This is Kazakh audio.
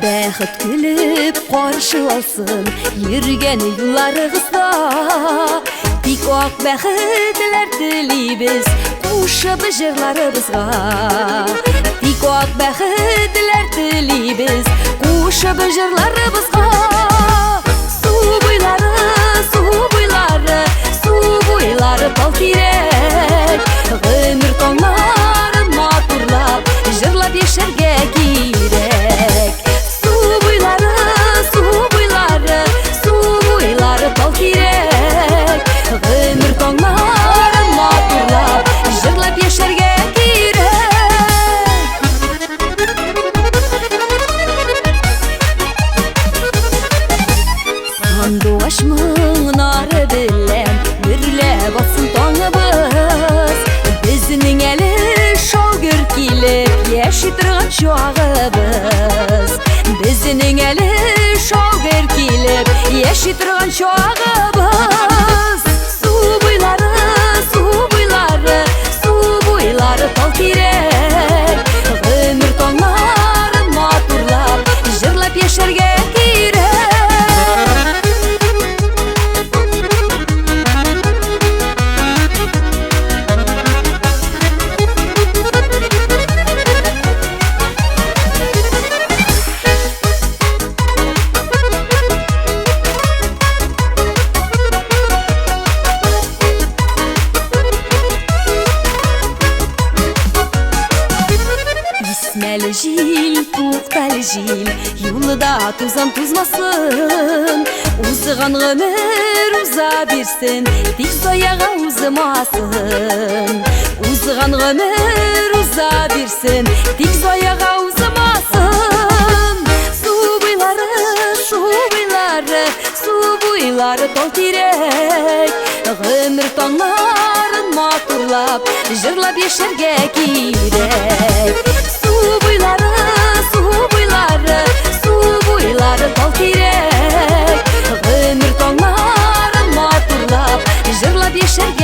Бәхет күліп қаршыласын ерген юлларығызда. Тик ақ бәхетлер тілейбіз қушып жырларыбызға. Тик ақ бәхетлер тілейбіз қушып жырларыбызға. Су бойлары, су бойлары, су бойлары тал керек. Ғөмір таңларын матурлап жырлап ешерге керек. Ғөмір таңларын матурлап жырлап ешерге керек. Сандуғаш мұңнары білем бүрлеп атсын таңыбыз. Біздің әлі шаугір келіп еші тұрған шуағыбыз. Біздің әлі шаугір келіп еші тұрған шуағыбыз. Су бойлары тал керек. Ғөмір таңларын матурлап жырлап ешерге керек. Мәлі жил, тоқталы жил, юлыда тузан тузмасын. Узыған ғөмір уза берсін, тек заяға узымасын. Узыған ғөмір уза берсін, тек заяға узымасын. Су бойлары тал керек. Ғөмір таңларын матурлап жырлап ешерге керек. Су бойлары тал керек. Ғөмір таңларын матурлап жырлап ешерге